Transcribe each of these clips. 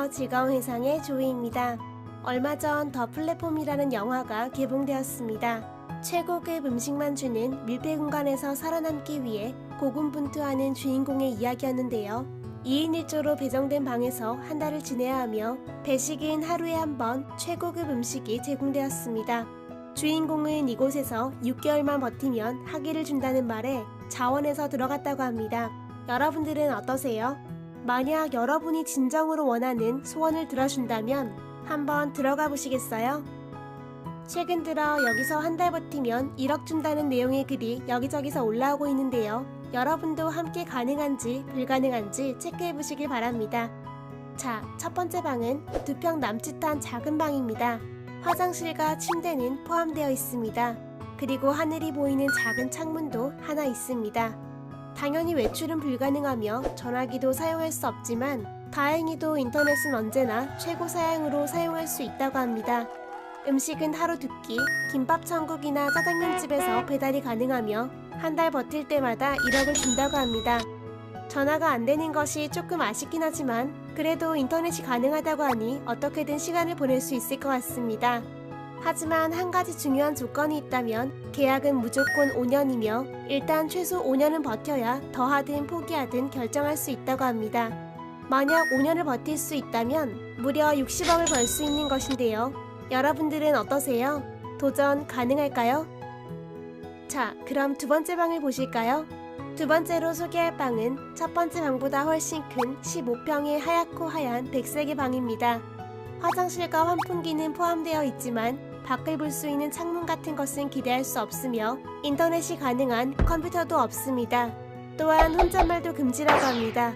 안녕하세요. 즐거운 회상의 조이입니다. 얼마 전 더 플랫폼이라는 영화가 개봉되었습니다. 최고급 음식만 주는 밀폐 공간에서 살아남기 위해 고군분투하는 주인공의 이야기였는데요. 2인 1조로 배정된 방에서 한 달을 지내야 하며 배식은 하루에 한 번 최고급 음식이 제공되었습니다. 주인공은 이곳에서 6개월만 버티면 학위를 준다는 말에 자원해서 들어갔다고 합니다. 여러분들은 어떠세요? 만약 여러분이 진정으로 원하는 소원을 들어준다면 한번 들어가 보시겠어요? 최근 들어 여기서 한 달 버티면 1억 준다는 내용의 글이 여기저기서 올라오고 있는데요. 여러분도 함께 가능한지 불가능한지 체크해 보시길 바랍니다. 자, 첫 번째 방은 2평 남짓한 작은 방입니다. 화장실과 침대는 포함되어 있습니다. 그리고 하늘이 보이는 작은 창문도 하나 있습니다. 당연히 외출은 불가능하며 전화기도 사용할 수 없지만 다행히도 인터넷은 언제나 최고 사양으로 사용할 수 있다고 합니다. 음식은 하루 2끼, 김밥 천국이나 짜장면집에서 배달이 가능하며 한 달 버틸 때마다 1억을 준다고 합니다. 전화가 안 되는 것이 조금 아쉽긴 하지만 그래도 인터넷이 가능하다고 하니 어떻게든 시간을 보낼 수 있을 것 같습니다. 하지만 한 가지 중요한 조건이 있다면 계약은 무조건 5년이며 일단 최소 5년은 버텨야 더하든 포기하든 결정할 수 있다고 합니다. 만약 5년을 버틸 수 있다면 무려 60억을 벌 수 있는 것인데요. 여러분들은 어떠세요? 도전 가능할까요? 자, 그럼 두 번째 방을 보실까요? 두 번째로 소개할 방은 첫 번째 방보다 훨씬 큰 15평의 하얗고 하얀 백색의 방입니다. 화장실과 환풍기는 포함되어 있지만 밖을 볼 수 있는 창문 같은 것은 기대할 수 없으며 인터넷이 가능한 컴퓨터도 없습니다. 또한 혼잣말도 금지라고 합니다.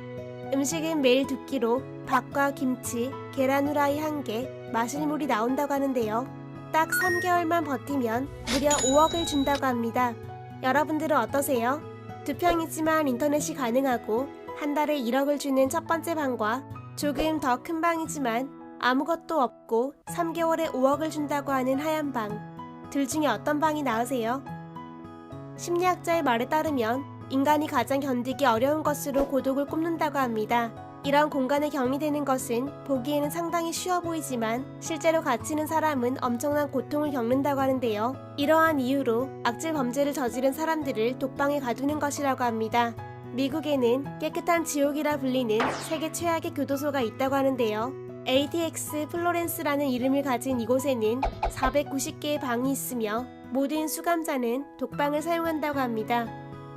음식은 매일 2끼로 밥과 김치, 계란 후라이 1개, 마실 물이 나온다고 하는데요. 딱 3개월만 버티면 무려 5억을 준다고 합니다. 여러분들은 어떠세요? 2평이지만 인터넷이 가능하고 한 달에 1억을 주는 첫 번째 방과 조금 더 큰 방이지만 아무것도 없고 3개월에 5억을 준다고 하는 하얀 방. 둘 중에 어떤 방이 나으세요? 심리학자의 말에 따르면 인간이 가장 견디기 어려운 것으로 고독을 꼽는다고 합니다. 이런 공간에 격리되는 것은 보기에는 상당히 쉬워 보이지만 실제로 갇히는 사람은 엄청난 고통을 겪는다고 하는데요. 이러한 이유로 악질 범죄를 저지른 사람들을 독방에 가두는 것이라고 합니다. 미국에는 깨끗한 지옥이라 불리는 세계 최악의 교도소가 있다고 하는데요. ADX 플로렌스라는 이름을 가진 이곳에는 490개의 방이 있으며 모든 수감자는 독방을 사용한다고 합니다.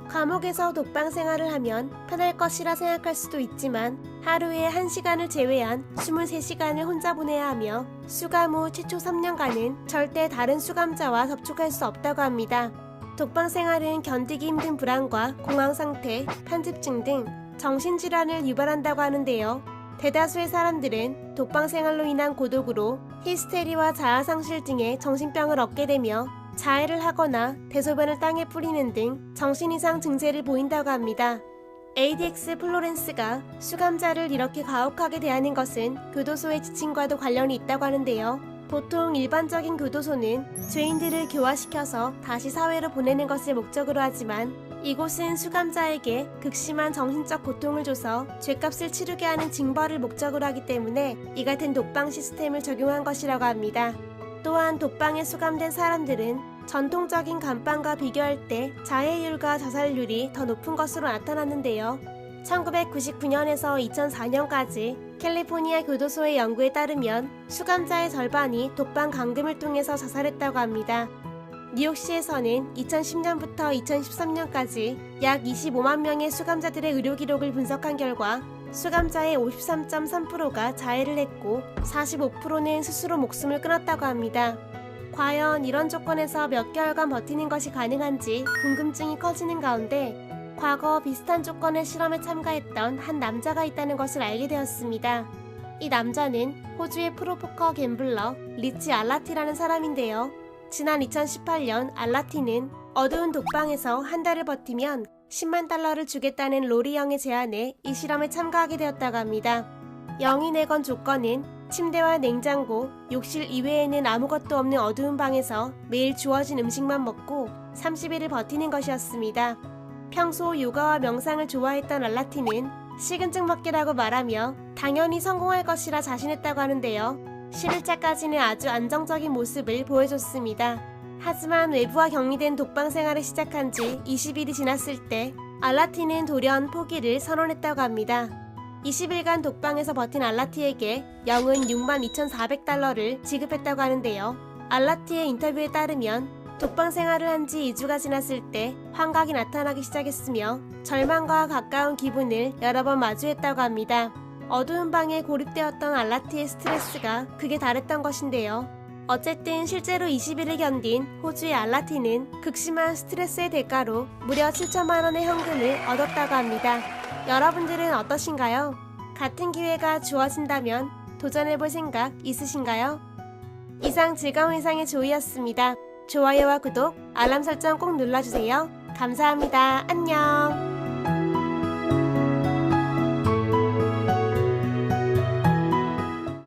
감옥에서 독방 생활을 하면 편할 것이라 생각할 수도 있지만 하루에 1시간을 제외한 23시간을 혼자 보내야 하며 수감 후 최초 3년간은 절대 다른 수감자와 접촉할 수 없다고 합니다. 독방 생활은 견디기 힘든 불안과 공황 상태, 편집증 등 정신질환을 유발한다고 하는데요. 대다수의 사람들은 독방 생활로 인한 고독으로 히스테리와 자아상실 등의 정신병을 얻게 되며 자해를 하거나 대소변을 땅에 뿌리는 등 정신이상 증세를 보인다고 합니다. ADX 플로렌스가 수감자를 이렇게 가혹하게 대하는 것은 교도소의 지침과도 관련이 있다고 하는데요. 보통 일반적인 교도소는 죄인들을 교화시켜서 다시 사회로 보내는 것을 목적으로 하지만 이곳은 수감자에게 극심한 정신적 고통을 줘서 죄값을 치르게 하는 징벌을 목적으로 하기 때문에 이 같은 독방 시스템을 적용한 것이라고 합니다. 또한 독방에 수감된 사람들은 전통적인 감방과 비교할 때 자해율과 자살률이 더 높은 것으로 나타났는데요. 1999년에서 2004년까지 캘리포니아 교도소의 연구에 따르면 수감자의 절반이 독방 감금을 통해서 자살했다고 합니다. 뉴욕시에서는 2010년부터 2013년까지 약 25만 명의 수감자들의 의료 기록을 분석한 결과 수감자의 53.3%가 자해를 했고 45%는 스스로 목숨을 끊었다고 합니다. 과연 이런 조건에서 몇 개월간 버티는 것이 가능한지 궁금증이 커지는 가운데 과거 비슷한 조건의 실험에 참가했던 한 남자가 있다는 것을 알게 되었습니다. 이 남자는 호주의 프로포커 갬블러 리치 알라티라는 사람인데요. 지난 2018년 알라티는 어두운 독방에서 한 달을 버티면 10만 달러를 주겠다는 로리 영의 제안에 이 실험에 참가하게 되었다고 합니다. 영이 내건 조건은 침대와 냉장고, 욕실 이외에는 아무것도 없는 어두운 방에서 매일 주어진 음식만 먹고 30일을 버티는 것이었습니다. 평소 요가와 명상을 좋아했던 알라티는 식은증 먹기라고 말하며 당연히 성공할 것이라 자신했다고 하는데요. 10일차까지는 아주 안정적인 모습을 보여줬습니다. 하지만 외부와 격리된 독방 생활을 시작한 지 20일이 지났을 때 알라티는 돌연 포기를 선언했다고 합니다. 20일간 독방에서 버틴 알라티에게 영은 62,400달러를 지급했다고 하는데요. 알라티의 인터뷰에 따르면 독방 생활을 한 지 2주가 지났을 때 환각이 나타나기 시작했으며 절망과 가까운 기분을 여러 번 마주했다고 합니다. 어두운 방에 고립되었던 알라티의 스트레스가 극에 달했던 것인데요. 어쨌든 실제로 20일을 견딘 호주의 알라티는 극심한 스트레스의 대가로 무려 7천만 원의 현금을 얻었다고 합니다. 여러분들은 어떠신가요? 같은 기회가 주어진다면 도전해볼 생각 있으신가요? 이상 즐거운 일상의 조이였습니다. 좋아요와 구독, 알람 설정 꼭 눌러주세요. 감사합니다. 안녕.